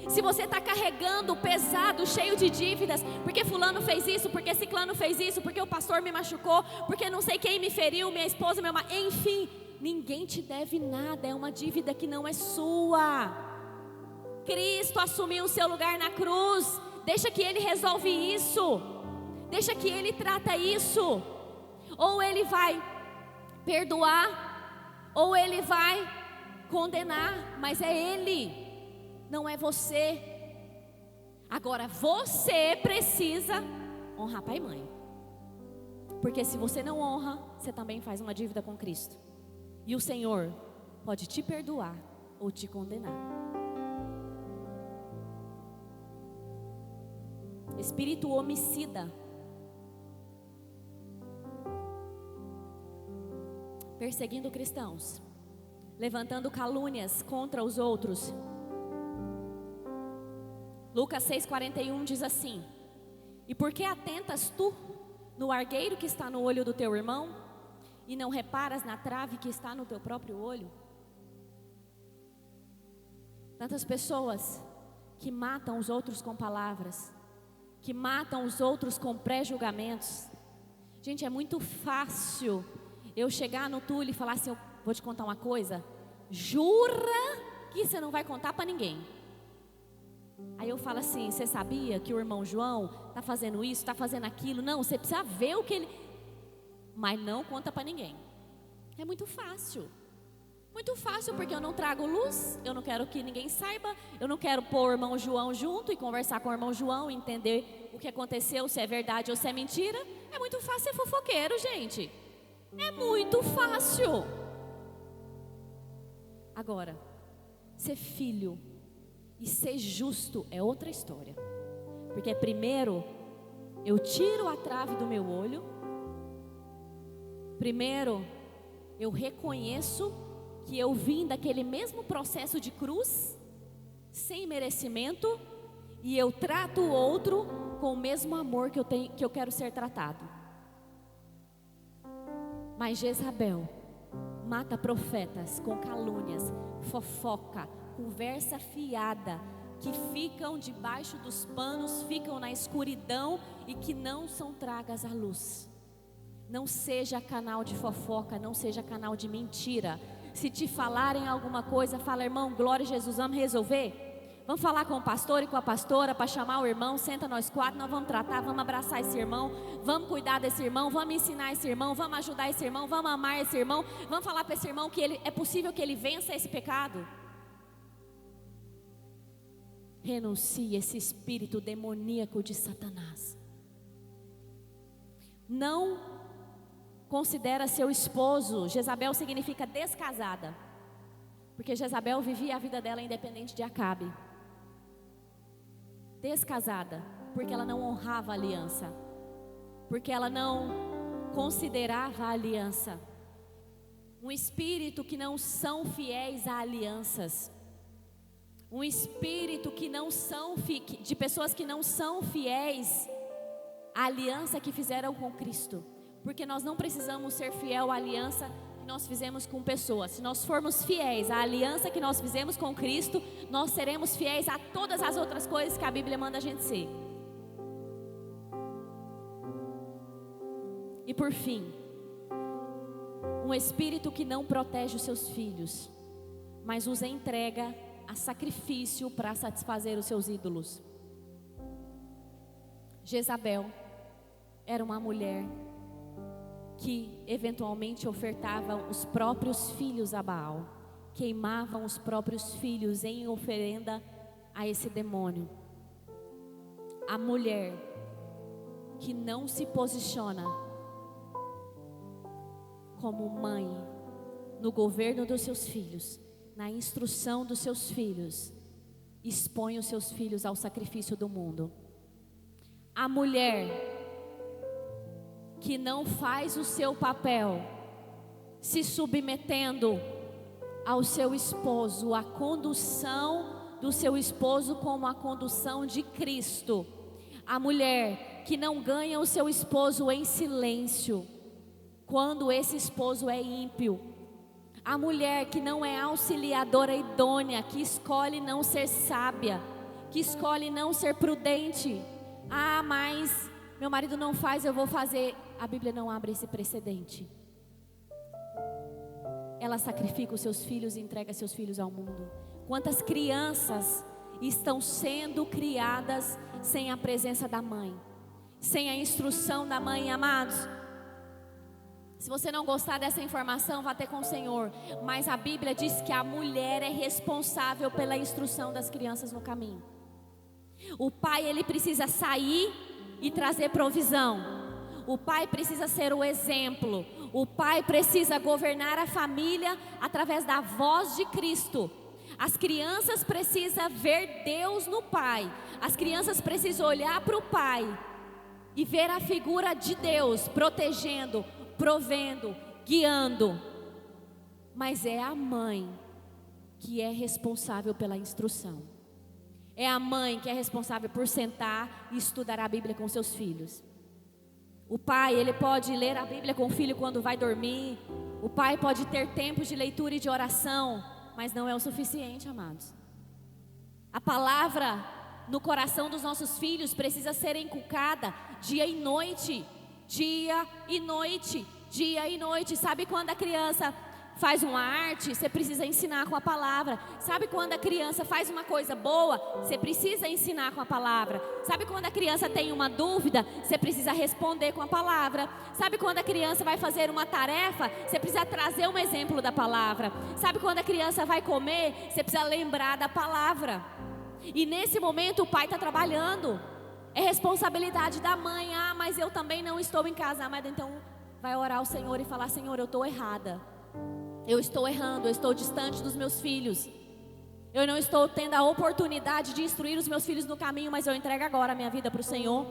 Se você está carregando pesado, cheio de dívidas, porque fulano fez isso, porque ciclano fez isso, porque o pastor me machucou, porque não sei quem me feriu, minha esposa, meu marido, enfim, ninguém te deve nada, é uma dívida que não é sua. Cristo assumiu o seu lugar na cruz. Deixa que Ele resolve isso. Deixa que Ele trata isso. Ou Ele vai perdoar, ou Ele vai condenar, mas é Ele, não é você. Agora você precisa honrar pai e mãe, porque se você não honra, você também faz uma dívida com Cristo, e o Senhor pode te perdoar ou te condenar. Espírito homicida, perseguindo cristãos, levantando calúnias contra os outros. Lucas 6,41 diz assim: e por que atentas tu no argueiro que está no olho do teu irmão, e não reparas na trave que está no teu próprio olho? Tantas pessoas que matam os outros com palavras, que matam os outros com pré-julgamentos. Gente, é muito fácil eu chegar no Túlio e falar assim: eu vou te contar uma coisa, jura que você não vai contar para ninguém? Aí eu falo assim: você sabia que o irmão João está fazendo isso, está fazendo aquilo? Não, você precisa ver o que ele... Mas não conta para ninguém. É muito fácil. Muito fácil, porque eu não trago luz, eu não quero que ninguém saiba, eu não quero pôr o irmão João junto e conversar com o irmão João, entender o que aconteceu, se é verdade ou se é mentira. É muito fácil ser fofoqueiro, gente. É muito fácil. Agora, ser filho e ser justo é outra história. Porque primeiro eu tiro a trave do meu olho. Primeiro eu reconheço que eu vim daquele mesmo processo de cruz, sem merecimento, e eu trato o outro com o mesmo amor que eu quero ser tratado. Mas Jezabel mata profetas com calúnias, fofoca, conversa fiada, que ficam debaixo dos panos, ficam na escuridão e que não são tragas à luz. Não seja canal de fofoca, não seja canal de mentira. Se te falarem alguma coisa, fala: irmão, glória a Jesus, vamos resolver? Vamos falar com o pastor e com a pastora para chamar o irmão, senta nós quatro, nós vamos tratar, vamos abraçar esse irmão, vamos cuidar desse irmão, vamos ensinar esse irmão, vamos ajudar esse irmão, vamos amar esse irmão, vamos falar para esse irmão que é possível que ele vença esse pecado. Renuncie esse espírito demoníaco de Satanás. Não considera seu esposo. Jezabel significa descasada, porque Jezabel vivia a vida dela independente de Acabe. Descasada, porque ela não honrava a aliança, porque ela não considerava a aliança. Um espírito que não são fiéis a alianças. Um espírito que não são de pessoas que não são fiéis à aliança que fizeram com Cristo. Porque nós não precisamos ser fiel à aliança que nós fizemos com pessoas. Se nós formos fiéis à aliança que nós fizemos com Cristo, nós seremos fiéis a todas as outras coisas que a Bíblia manda a gente ser. E por fim, um espírito que não protege os seus filhos, mas os entrega a sacrifício para satisfazer os seus ídolos. Jezabel era uma mulher que eventualmente ofertava os próprios filhos a Baal, queimavam os próprios filhos em oferenda a esse demônio. A mulher que não se posiciona como mãe no governo dos seus filhos, na instrução dos seus filhos, expõe os seus filhos ao sacrifício do mundo. A mulher que não faz o seu papel, se submetendo ao seu esposo a condução do seu esposo como a condução de Cristo. A mulher que não ganha o seu esposo em silêncio, quando esse esposo é ímpio. A mulher que não é auxiliadora idônea, que escolhe não ser sábia, que escolhe não ser prudente. Ah, mas meu marido não faz, eu vou fazer. A Bíblia não abre esse precedente. Ela sacrifica os seus filhos e entrega seus filhos ao mundo. Quantas crianças estão sendo criadas sem a presença da mãe, sem a instrução da mãe, amados? Se você não gostar dessa informação, vá ter com o Senhor. Mas a Bíblia diz que a mulher é responsável pela instrução das crianças no caminho. O pai, ele precisa sair e trazer provisão. O pai precisa ser o exemplo. O pai precisa governar a família através da voz de Cristo. As crianças precisam ver Deus no pai. As crianças precisam olhar para o pai e ver a figura de Deus protegendo, provendo, guiando. Mas é a mãe que é responsável pela instrução. É a mãe que é responsável por sentar e estudar a Bíblia com seus filhos. O pai, ele pode ler a Bíblia com o filho quando vai dormir. O pai pode ter tempos de leitura e de oração, mas não é o suficiente, amados. A palavra no coração dos nossos filhos precisa ser inculcada dia e noite. Dia e noite, dia e noite. Sabe quando a criança faz uma arte, você precisa ensinar com a palavra. Sabe quando a criança faz uma coisa boa, você precisa ensinar com a palavra. Sabe quando a criança tem uma dúvida, você precisa responder com a palavra. Sabe quando a criança vai fazer uma tarefa, você precisa trazer um exemplo da palavra. Sabe quando a criança vai comer, você precisa lembrar da palavra. E nesse momento o pai está trabalhando. É responsabilidade da mãe. Ah, mas eu também não estou em casa. Ah, mas então vai orar ao Senhor e falar: Senhor, eu estou errada. Eu estou errando, eu estou distante dos meus filhos. Eu não estou tendo a oportunidade de instruir os meus filhos no caminho, mas eu entrego agora a minha vida para o Senhor,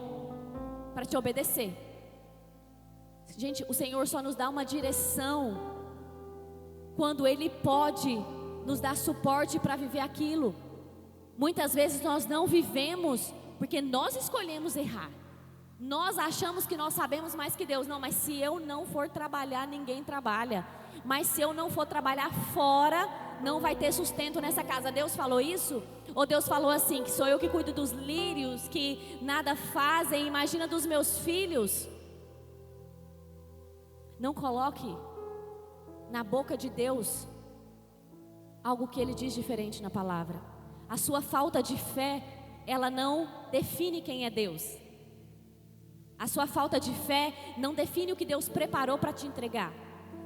para te obedecer. Gente, o Senhor só nos dá uma direção quando Ele pode nos dar suporte para viver aquilo. Muitas vezes nós não vivemos porque nós escolhemos errar. Nós achamos que nós sabemos mais que Deus. Não, mas se eu não for trabalhar, ninguém trabalha. Mas se eu não for trabalhar fora, não vai ter sustento nessa casa. Deus falou isso? Ou Deus falou assim, que sou eu que cuido dos lírios, que nada fazem? Imagina dos meus filhos. Não coloque na boca de Deus algo que Ele diz diferente na palavra. A sua falta de fé, ela não define quem é Deus. A sua falta de fé não define o que Deus preparou para te entregar.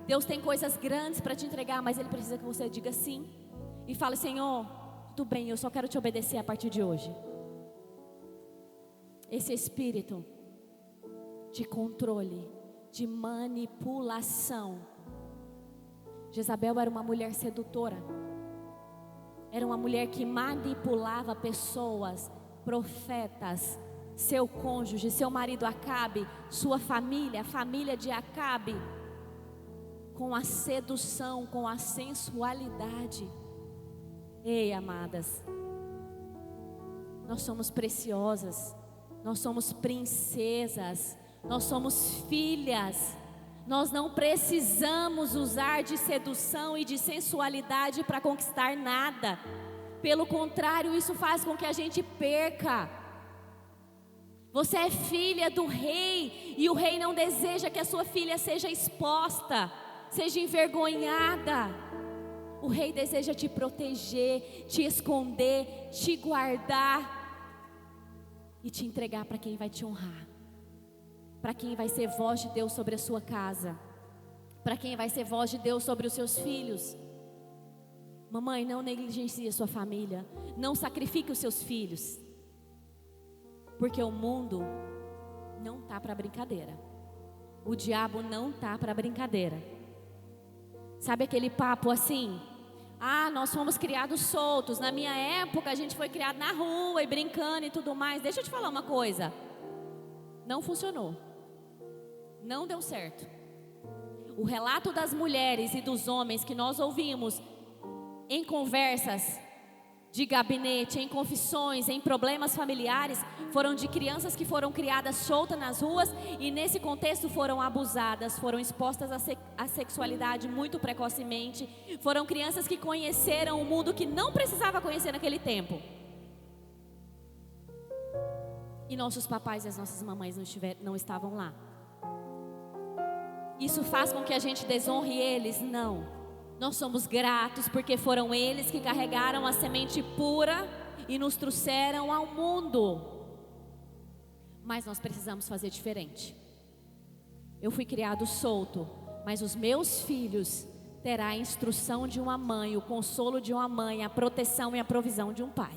Deus tem coisas grandes para te entregar, mas Ele precisa que você diga sim e fale: Senhor, tudo bem, eu só quero te obedecer a partir de hoje. Esse espírito de controle, de manipulação. Jezabel era uma mulher sedutora. Era uma mulher que manipulava pessoas, profetas, seu cônjuge, seu marido Acabe, sua família, a família de Acabe, com a sedução, com a sensualidade. Ei, amadas, nós somos preciosas, nós somos princesas, nós somos filhas. Nós não precisamos usar de sedução e de sensualidade para conquistar nada. Pelo contrário, isso faz com que a gente perca. Você é filha do rei, e o rei não deseja que a sua filha seja exposta, seja envergonhada. O rei deseja te proteger, te esconder, te guardar e te entregar para quem vai te honrar, para quem vai ser voz de Deus sobre a sua casa, para quem vai ser voz de Deus sobre os seus filhos. Mamãe, não negligencie a sua família, não sacrifique os seus filhos, porque o mundo não está para brincadeira. O diabo não está para brincadeira. Sabe aquele papo assim: ah, nós fomos criados soltos. Na minha época a gente foi criado na rua e brincando e tudo mais. Deixa eu te falar uma coisa: não funcionou, não deu certo. O relato das mulheres e dos homens que nós ouvimos em conversas de gabinete, em confissões, em problemas familiares, foram de crianças que foram criadas soltas nas ruas e nesse contexto foram abusadas, foram expostas à sexualidade muito precocemente, foram crianças que conheceram um mundo que não precisava conhecer naquele tempo. E nossos papais e as nossas mamães não estavam lá. Isso faz com que a gente desonre eles? Não. Nós somos gratos porque foram eles que carregaram a semente pura e nos trouxeram ao mundo. Mas nós precisamos fazer diferente. Eu fui criado solto, mas os meus filhos terão a instrução de uma mãe, o consolo de uma mãe, a proteção e a provisão de um pai.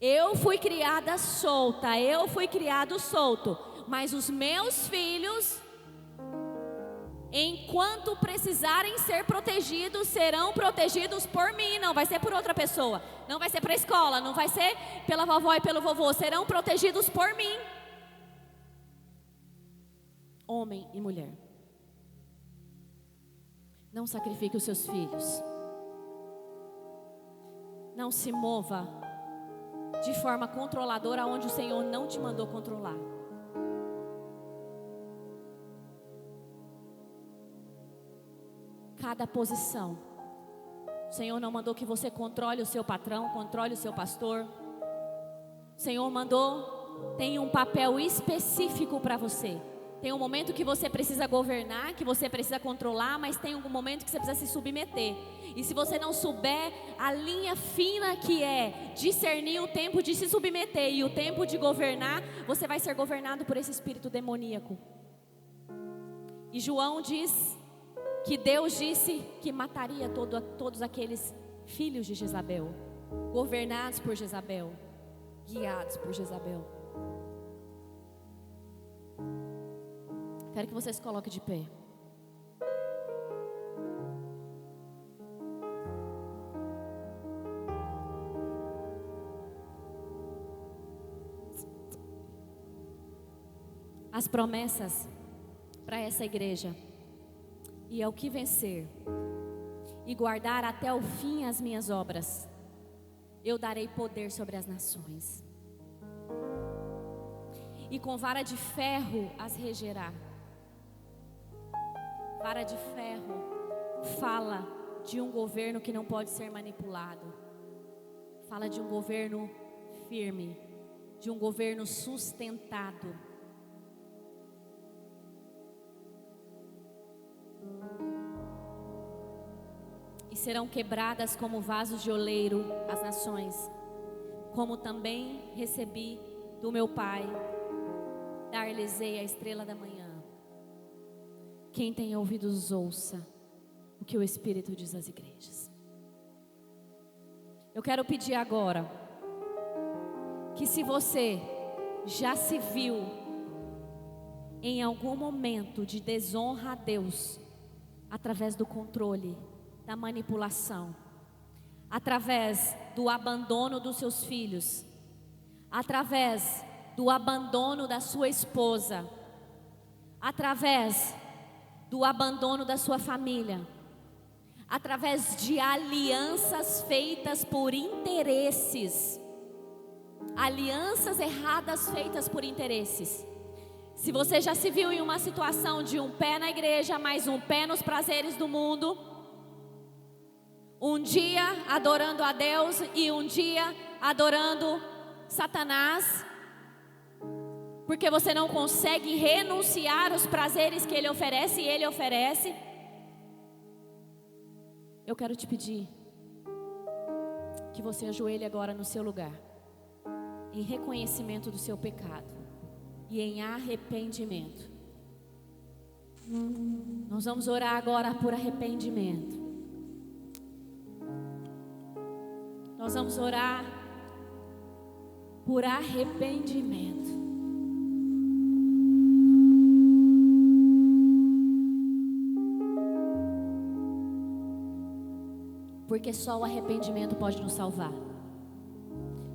Eu fui criada solta, eu fui criado solto, mas os meus filhos, enquanto precisarem ser protegidos, serão protegidos por mim, não vai ser por outra pessoa, não vai ser para a escola, não vai ser pela vovó e pelo vovô, serão protegidos por mim. Homem e mulher, não sacrifique os seus filhos, não se mova de forma controladora onde o Senhor não te mandou controlar. Cada posição, o Senhor não mandou que você controle o seu patrão, controle o seu pastor. O Senhor mandou, tem um papel específico para você. Tem um momento que você precisa governar, que você precisa controlar, mas tem um momento que você precisa se submeter. E se você não souber a linha fina que é discernir o tempo de se submeter e o tempo de governar, você vai ser governado por esse espírito demoníaco. E João diz que Deus disse que mataria todos aqueles filhos de Jezabel, governados por Jezabel, guiados por Jezabel. Quero que você se coloque de pé. As promessas para essa igreja: e ao que vencer e guardar até o fim as minhas obras, eu darei poder sobre as nações, e com vara de ferro as regerá. Vara de ferro fala de um governo que não pode ser manipulado, fala de um governo firme, de um governo sustentado. E serão quebradas como vasos de oleiro as nações, como também recebi do meu Pai, dar-lhes-ei a estrela da manhã. Quem tem ouvidos ouça o que o Espírito diz às igrejas. Eu quero pedir agora que, se você já se viu em algum momento de desonra a Deus, através do controle, da manipulação, através do abandono dos seus filhos, através do abandono da sua esposa, através do abandono da sua família, através de alianças feitas por interesses, alianças erradas feitas por interesses. Se você já se viu em uma situação de um pé na igreja, mais um pé nos prazeres do mundo, um dia adorando a Deus e um dia adorando Satanás, porque você não consegue renunciar aos prazeres que Ele oferece e Ele oferece, eu quero te pedir que você ajoelhe agora no seu lugar, em reconhecimento do seu pecado e em arrependimento. Nós vamos orar agora por arrependimento. Nós vamos orar por arrependimento. Porque só o arrependimento pode nos salvar.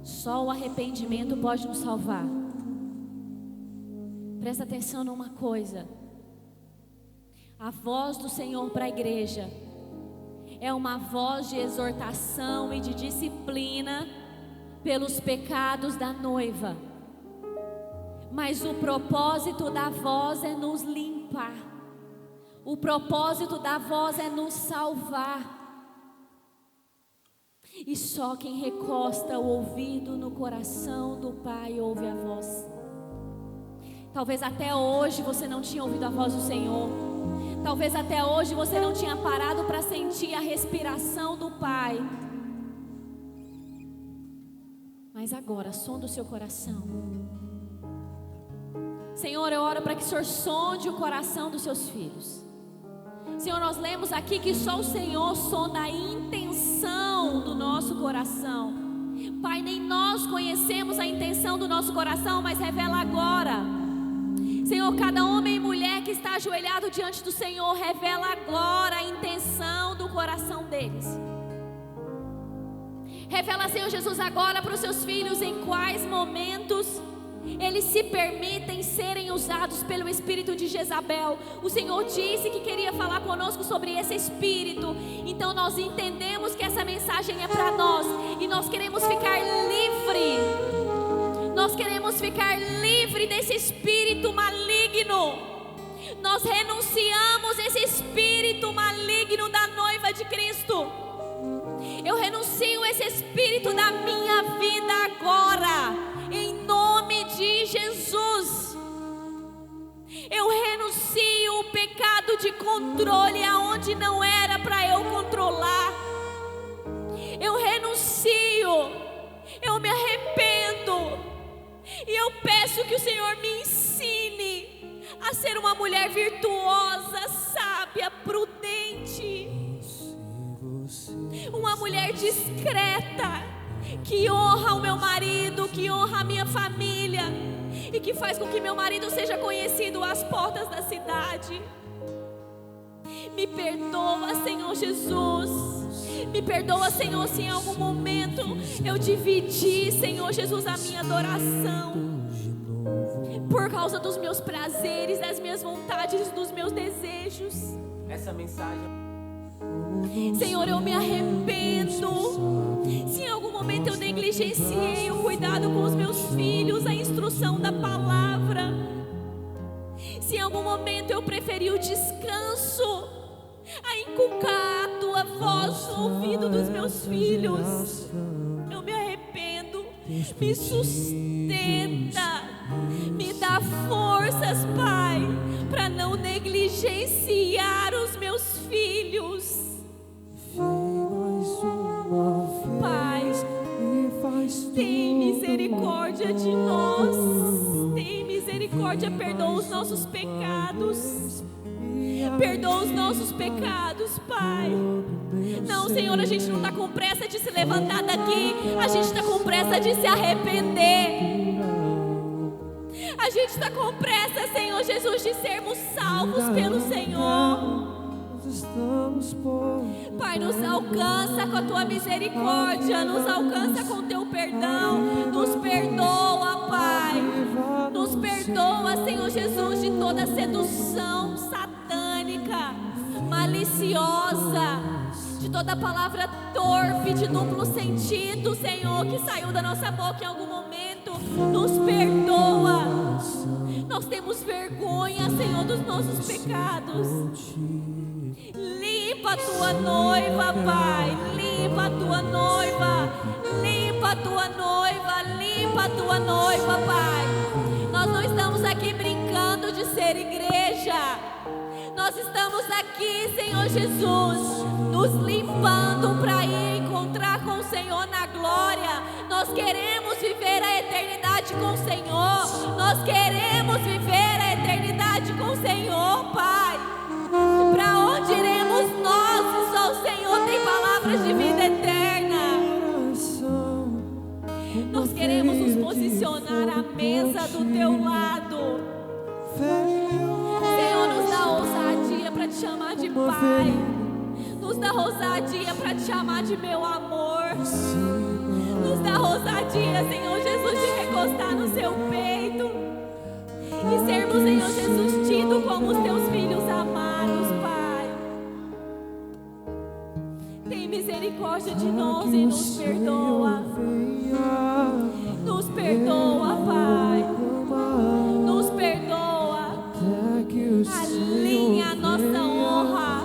Só o arrependimento pode nos salvar. Presta atenção numa coisa. A voz do Senhor para a igreja é uma voz de exortação e de disciplina pelos pecados da noiva. Mas o propósito da voz é nos limpar. O propósito da voz é nos salvar. E só quem recosta o ouvido no coração do Pai ouve a voz. Talvez até hoje você não tinha ouvido a voz do Senhor. Talvez até hoje você não tinha parado para sentir a respiração do Pai. Mas agora, sonda o seu coração. Senhor, eu oro para que o Senhor sonde o coração dos seus filhos. Senhor, nós lemos aqui que só o Senhor sonda a intenção do nosso coração. Pai, nem nós conhecemos a intenção do nosso coração, mas revela agora. Senhor, cada homem e mulher que está ajoelhado diante do Senhor, revela agora a intenção do coração deles. Revela, Senhor Jesus, agora para os seus filhos em quais momentos eles se permitem serem usados pelo espírito de Jezabel. O Senhor disse que queria falar conosco sobre esse espírito. Então nós entendemos que essa mensagem é para nós. E nós queremos ficar livre. Nós queremos ficar livre desse espírito maligno. Nós renunciamos esse espírito maligno da noiva de Cristo. Eu renuncio esse espírito da minha vida agora. Em nome de Jesus, eu renuncio o pecado de controle aonde não era para eu controlar. Eu renuncio, eu me arrependo e eu peço que o Senhor me ensine a ser uma mulher virtuosa, sábia, prudente, uma mulher discreta, que honra o meu marido, que honra a minha família e que faz com que meu marido seja conhecido às portas da cidade. Me perdoa, Senhor Jesus. Me perdoa, Senhor, se em algum momento eu dividi, Senhor Jesus, a minha adoração por causa dos meus prazeres, das minhas vontades, dos meus desejos. Essa mensagem, Senhor, eu me arrependo se em algum momento eu negligenciei o cuidado com os meus filhos, a instrução da palavra. Se em algum momento eu preferi o descanso a inculcar a tua voz no ouvido dos meus filhos, eu me arrependo. Me sustenta, me dá forças, Pai, para não negligenciar os meus filhos. Pai, tem misericórdia de nós. Tem misericórdia, perdoa os nossos pecados. Perdoa os nossos pecados, Pai. Não, Senhor, a gente não está com pressa de se levantar daqui. A gente está com pressa de se arrepender. A gente está com pressa, Senhor Jesus, de sermos salvos pelo Senhor. Pai, nos alcança com a tua misericórdia, nos alcança com o teu perdão, nos perdoa, Pai, nos perdoa, Senhor Jesus, de toda sedução satânica, maliciosa, de toda palavra torpe, de duplo sentido, Senhor, que saiu da nossa boca em algum momento, nos perdoa. Nós temos vergonha, Senhor, dos nossos pecados. Limpa a tua noiva, Pai. Limpa a tua noiva. Limpa a tua noiva. Limpa a tua noiva, Pai. Nós não estamos aqui brincando de ser igreja. Nós estamos aqui, Senhor Jesus, nos limpando para ir encontrar com o Senhor na glória. Nós queremos viver a eternidade com o Senhor. Nós queremos viver a eternidade com o Senhor, Pai. Para onde iremos nós se só o Senhor tem palavras de vida eterna? Nós queremos nos posicionar à mesa do teu lado. Senhor, nos dá ousadia para te chamar de Pai. Nos dá ousadia para te chamar de meu amor. Nos dá ousadia, Senhor Jesus, de recostar no seu peito e sermos, Senhor Jesus, tidos como os teus filhos amados, Pai. de nós e nos perdoa. Nos perdoa, Pai. Nos perdoa. Alinha a nossa honra.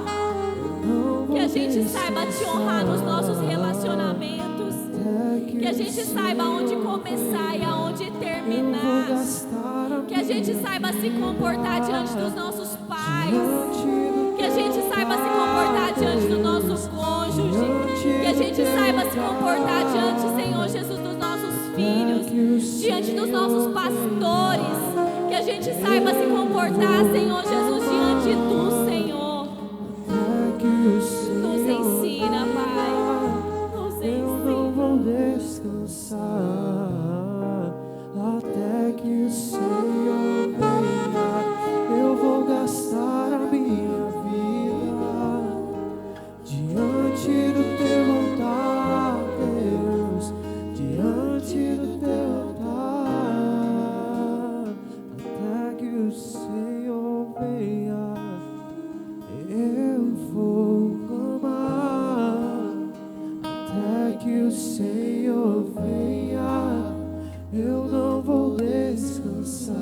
Que a gente saiba te honrar nos nossos relacionamentos. Que a gente saiba onde começar e aonde terminar. Que a gente saiba se comportar diante dos nossos pais. Que a gente saiba se comportar diante do nosso cônjuge. Que a gente saiba se comportar diante, Senhor Jesus, dos nossos filhos. Diante dos nossos pastores. Que a gente saiba se comportar, Senhor Jesus, diante do Senhor. Nos ensina, Pai. Nos ensina. Eu não vou descansar até que o Senhor venha. Eu vou gastar a minha vida diante do teu altar, Deus, diante do teu altar, até que o Senhor venha. Eu vou clamar até que o Senhor venha. Eu não vou descansar